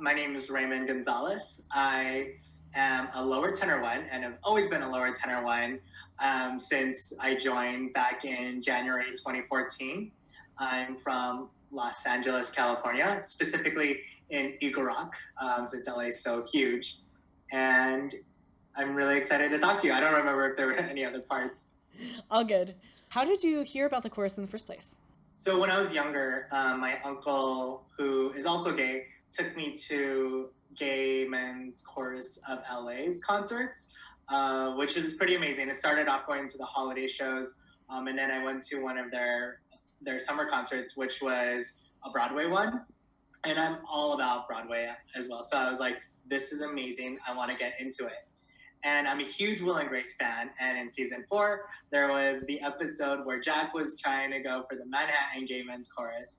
my name is Raymond Gonzales. I am a lower tenor one and have always been a lower tenor one since I joined back in January 2014. I'm from Los Angeles, California, specifically in Eagle Rock, since LA is so huge. And I'm really excited to talk to you. I don't remember if there were any other parts. All good. How did you hear about the chorus in the first place? So when I was younger, my uncle, who is also gay, took me to gay men's chorus of LA's concerts, which is pretty amazing. It started off going to the holiday shows, and then I went to one of their summer concerts, which was a Broadway one. And I'm all about Broadway as well. So I was like, this is amazing. I want to get into it. And I'm a huge Will and Grace fan. And in season 4, there was the episode where Jack was trying to go for the Manhattan Gay Men's Chorus.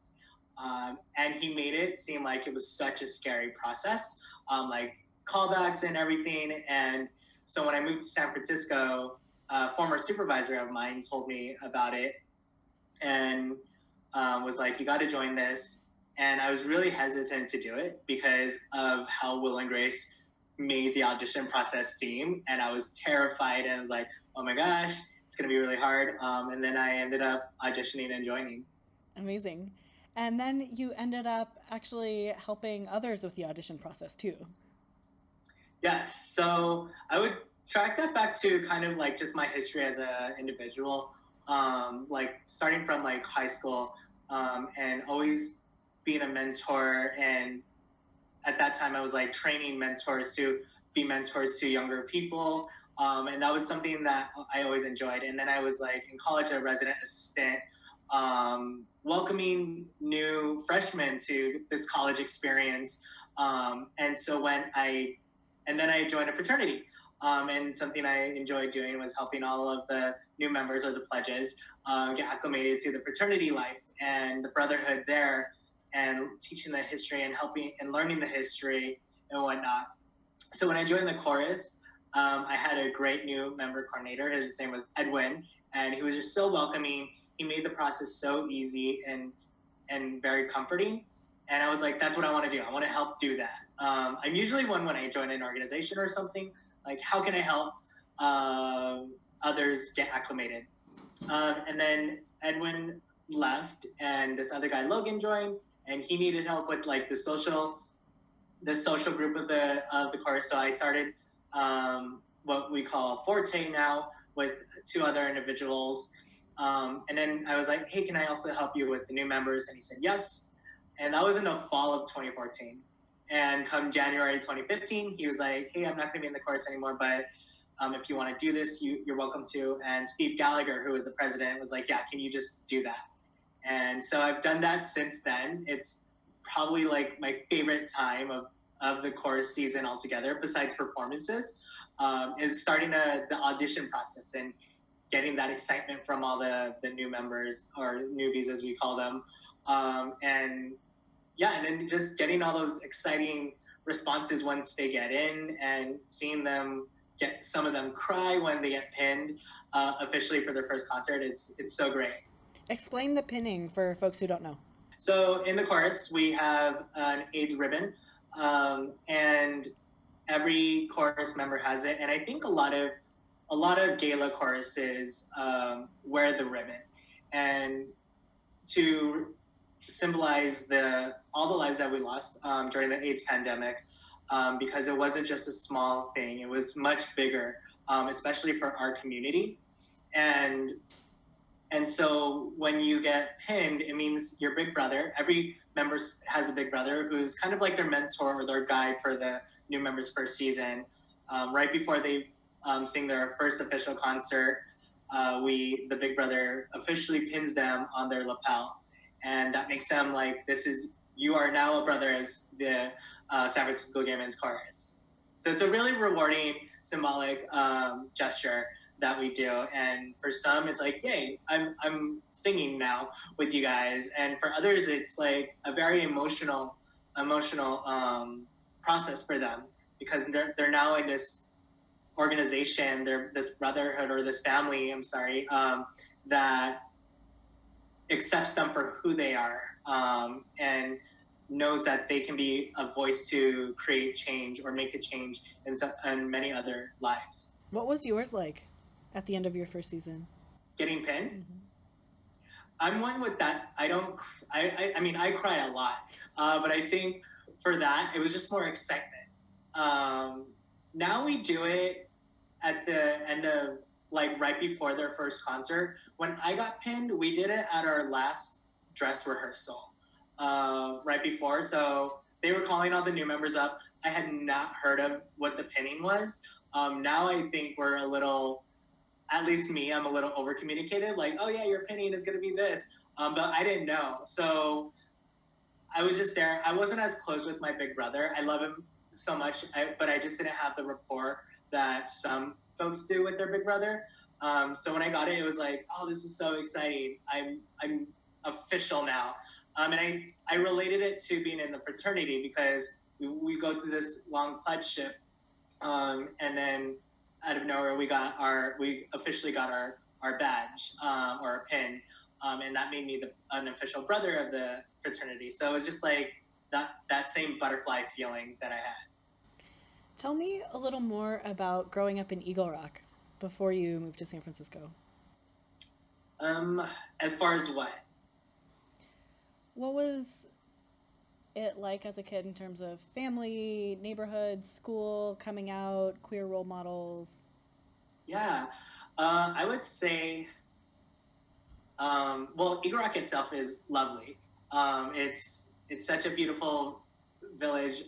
And he made it seem like it was such a scary process, like callbacks and everything. And so when I moved to San Francisco, a former supervisor of mine told me about it and was like, you got to join this. And I was really hesitant to do it because of how Will and Grace made the audition process seem. And I was terrified and I was like, oh my gosh, it's going to be really hard. And then I ended up auditioning and joining. Amazing. And then you ended up actually helping others with the audition process too. Yes. So I would track that back to kind of like just my history as an individual, like starting from like high school and always being a mentor. And at that time I was like training mentors to be mentors to younger people. And that was something that I always enjoyed. And then I was like in college, a resident assistant, welcoming new freshmen to this college experience. And so then I joined a fraternity. And something I enjoyed doing was helping all of the new members of the pledges get acclimated to the fraternity life and the brotherhood there, and teaching the history and helping and learning the history and whatnot. So when I joined the chorus, I had a great new member coordinator. His name was Edwin, and he was just so welcoming. He made the process so easy and very comforting. And I was like, that's what I want to do. I want to help do that. I'm usually one when I join an organization or something, like how can I help others get acclimated? And then Edwin left and this other guy, Logan, joined, and he needed help with like the social group of the chorus. So I started what we call Forte now with 2 other individuals. And then I was like, hey, can I also help you with the new members? And he said yes. And that was in the fall of 2014. And come January 2015, he was like, hey, I'm not going to be in the chorus anymore, but if you want to do this, you're welcome to. And Steve Gallagher, who was the president, was like, yeah, can you just do that? And so I've done that since then. It's probably like my favorite time of the chorus season altogether, besides performances, is starting the audition process and getting that excitement from all the new members, or newbies as we call them. And then just getting all those exciting responses once they get in, and seeing them some of them cry when they get pinned officially for their first concert. It's so great. Explain the pinning for folks who don't know. So in the chorus, we have an AIDS ribbon, and every chorus member has it. And I think a lot of gala choruses wear the ribbon, and to symbolize all the lives that we lost during the AIDS pandemic, because it wasn't just a small thing; it was much bigger, especially for our community. And so when you get pinned, it means your big brother. Every member has a big brother who's kind of like their mentor or their guide for the new members' first season. Right before they sing their first official concert, the big brother officially pins them on their lapel. And that makes them like, you are now a brother as the San Francisco Gay Men's Chorus. So it's a really rewarding, symbolic gesture that we do. And for some, it's like, yay, I'm singing now with you guys. And for others, it's like a very emotional process for them, because they're now in this organization, this brotherhood or this family, that accepts them for who they are. And knows that they can be a voice to create change or make a change in many other lives. What was yours like at the end of your first season? Getting pinned? Mm-hmm. I'm one with that. I don't. I mean, I cry a lot, but I think for that it was just more excitement. Now we do it at the end of like right before their first concert. When I got pinned, we did it at our last dress rehearsal right before. So they were calling all the new members up. I had not heard of what the pinning was. Now I think we're a little, at least me, I'm a little over communicated. Like, oh yeah, your pinning is going to be this. But I didn't know. So I was just there. I wasn't as close with my big brother. I love him so much, but I just didn't have the rapport that some folks do with their big brother. So when I got it, it was like, oh, this is so exciting. I'm official now. And I related it to being in the fraternity because we go through this long pledgeship, and then out of nowhere we officially got our badge or our pin, and that made me an official brother of the fraternity. So it was just like that same butterfly feeling that I had. Tell me a little more about growing up in Eagle Rock before you moved to San Francisco. As far as what? What was it like as a kid in terms of family, neighborhood, school, coming out, queer role models? Yeah, I would say, well, Eagle Rock itself is lovely. It's such a beautiful village.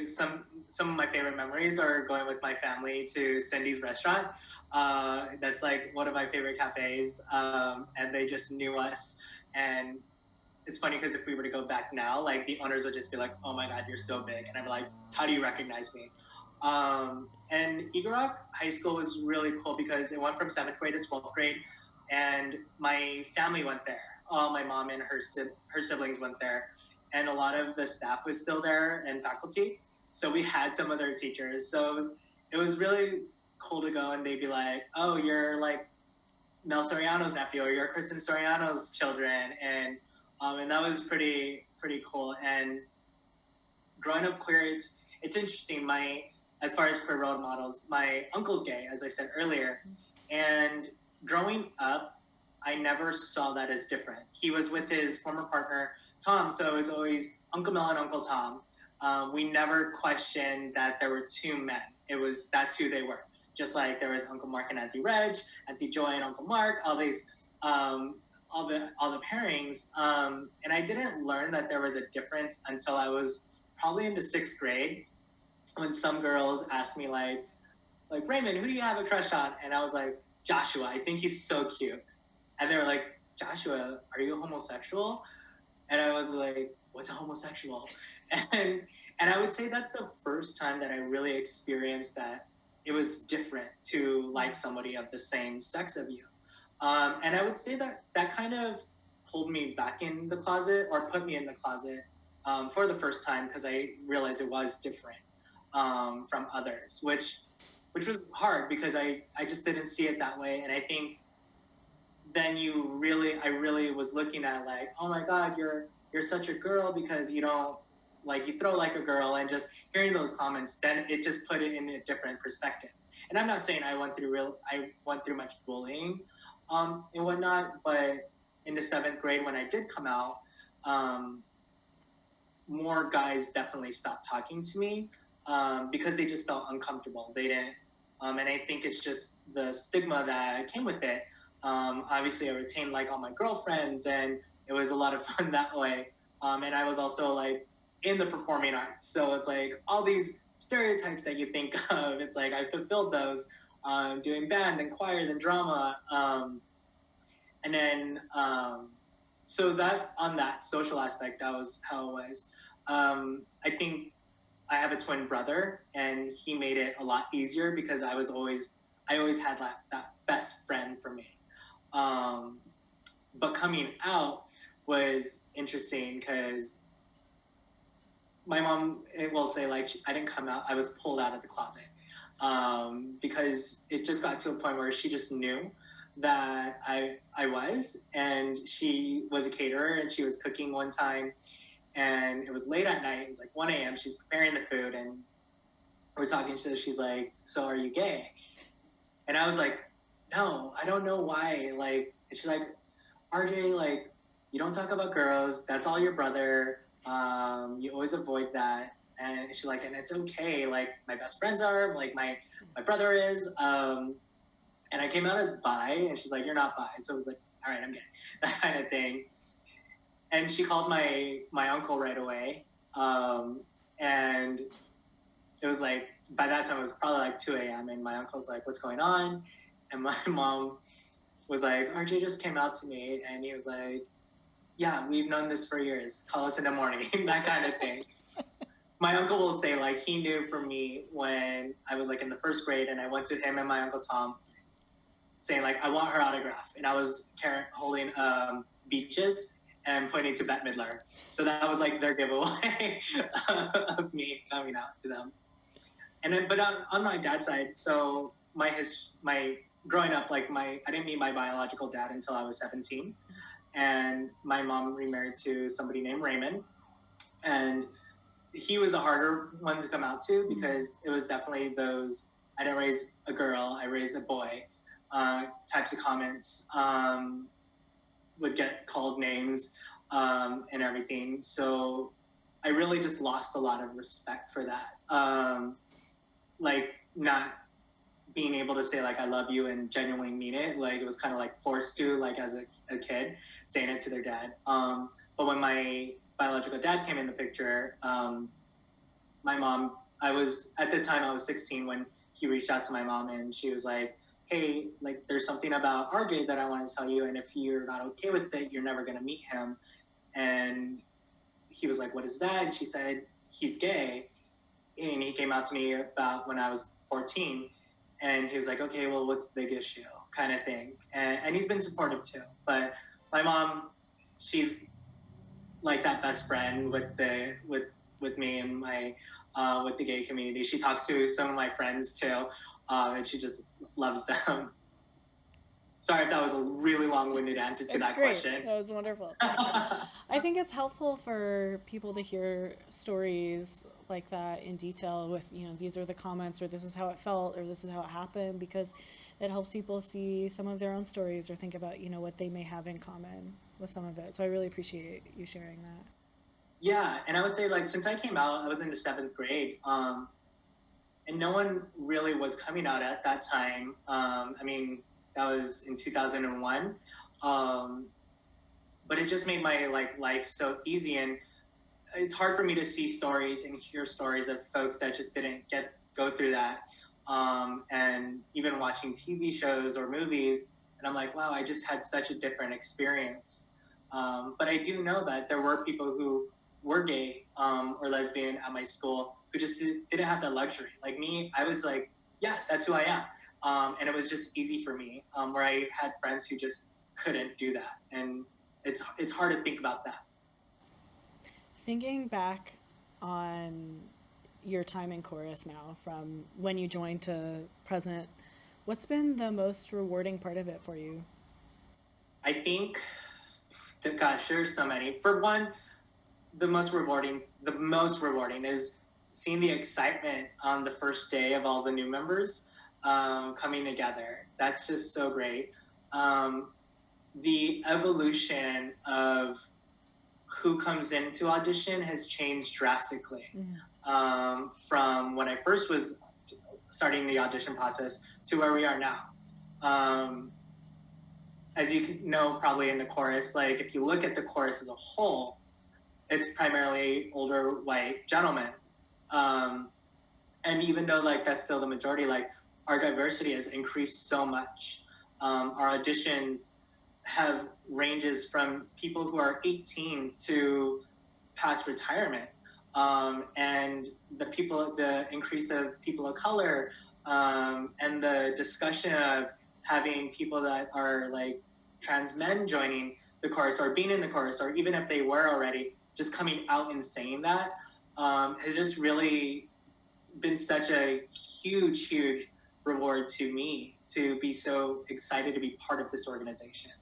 Some of my favorite memories are going with my family to Cindy's restaurant. That's like one of my favorite cafes, and they just knew us. And it's funny because if we were to go back now, like the owners would just be like, "Oh my God, you're so big," and I'm like, "How do you recognize me?" And Eagle Rock High School was really cool because it went from 7th grade to 12th grade, and my family went there. My mom and her siblings went there, and a lot of the staff was still there and faculty. So we had some of their teachers. So it was really cool to go, and they'd be like, "Oh, you're like Mel Soriano's nephew, or you're Kristen Soriano's children," and that was pretty cool. And growing up queer, it's interesting. As far as queer role models, my uncle's gay, as I said earlier, and growing up, I never saw that as different. He was with his former partner Tom, so it was always Uncle Mel and Uncle Tom. We never questioned that there were two men. That's who they were. Just like there was Uncle Mark and Auntie Reg, Auntie Joy and Uncle Mark, all these, all the pairings. And I didn't learn that there was a difference until I was probably into 6th grade, when some girls asked me like Raymond, who do you have a crush on? And I was like, Joshua. I think he's so cute. And they were like, Joshua, are you homosexual? And I was like, what's a homosexual? And and I would say that's the first time that I really experienced that it was different to like somebody of the same sex of you. And I would say that kind of pulled me back in the closet, or put me in the closet, for the first time, because I realized it was different from others, which was hard because I just didn't see it that way. And I think then I really was looking at like, oh my God, you're such a girl because you don't, like, you throw like a girl, and just hearing those comments, then it just put it in a different perspective. And I'm not saying I went through much bullying and whatnot, but in the 7th grade when I did come out, more guys definitely stopped talking to me because they just felt uncomfortable. They didn't, and I think it's just the stigma that came with it. Obviously, I retained like all my girlfriends, and it was a lot of fun that way. And I was also like in the performing arts, so it's like all these stereotypes that you think of. It's like I fulfilled those, doing band and choir and drama, and then so that on that social aspect, that was how it was. I think I have a twin brother, and he made it a lot easier because I always had that best friend for me. But coming out was interesting because my mom will say like I didn't come out, I was pulled out of the closet, because it just got to a point where she just knew that I was, and she was a caterer, and she was cooking one time, and it was late at night. It was like 1 a.m. She's preparing the food, and we're talking. So she's like, "So are you gay?" And I was like, "No, I don't know why." Like, and she's like, "RJ, like, you don't talk about girls. That's all your brother. You always avoid that." And she's like, "And it's okay. Like, my best friends are. Like, my brother is." And I came out as bi, and she's like, "You're not bi." So I was like, "All right, I'm gay," that kind of thing. And she called my uncle right away, and it was like, by that time it was probably like 2 a.m. and my uncle's like, "What's going on?" And my mom was like, "RJ just came out to me," and he was like, "Yeah, we've known this for years. Call us in the morning," that kind of thing. My uncle will say, like, he knew for me when I was like in the first grade, and I went to him and my uncle Tom saying like, "I want her autograph," and I was holding beaches and pointing to Bette Midler. So that was like their giveaway of me coming out to them. And then, but on my dad's side, so my growing up, like I didn't meet my biological dad until I was 17, and my mom remarried to somebody named Raymond, and he was a harder one to come out to because it was definitely those "I didn't raise a girl, I raised a boy" types of comments. Would get called names and everything. So I really just lost a lot of respect for that. Like not being able to say like "I love you" and genuinely mean it. Like it was kind of like forced to, like as a kid, saying it to their dad. But when my biological dad came in the picture, my mom, I was, at the time I was 16 when he reached out to my mom, and she was like, "Hey, like there's something about RJ that I want to tell you, and if you're not okay with it, you're never going to meet him." And he was like, "What is that?" And she said, "He's gay." And he came out to me about when I was 14, and he was like, "Okay, well, what's the big issue?" kind of thing. And he's been supportive too. But my mom, she's like that best friend with me and my with the gay community. She talks to some of my friends too, and she just loves them. Sorry if that was a really long-winded answer to that Great. question. That was wonderful. I think it's helpful for people to hear stories like that in detail with, these are the comments, or this is how it felt, or this is how it happened, because it helps people see some of their own stories or think about, what they may have in common with some of it. So I really appreciate you sharing that. Yeah, and I would say like since I came out, I was in the 7th grade, and no one really was coming out at that time. I mean, that was in 2001, but it just made my life so easy, and it's hard for me to see stories and hear stories of folks that just didn't go through that, and even watching TV shows or movies, and I'm like, wow, I just had such a different experience. But I do know that there were people who were gay or lesbian at my school who just didn't have that luxury. Like me, I was like, yeah, that's who I am. And it was just easy for me, where I had friends who just couldn't do that. And it's hard to think about that. Thinking back on your time in chorus now, from when you joined to present, what's been the most rewarding part of it for you? I think that, gosh, there's so many. For one, the most rewarding is seeing the excitement on the first day of all the new members coming together. That's just so great. The evolution of who comes into audition has changed drastically from when I first was starting the audition process to where we are now. As you know, probably in the chorus, like if you look at the chorus as a whole, it's primarily older white gentlemen. And even though like that's still the majority, like our diversity has increased so much. Our auditions have ranges from people who are 18 to past retirement. And the increase of people of color, and the discussion of having people that are like trans men joining the chorus or being in the chorus, or even if they were already, just coming out and saying that has just really been such a huge reward to me to be so excited to be part of this organization.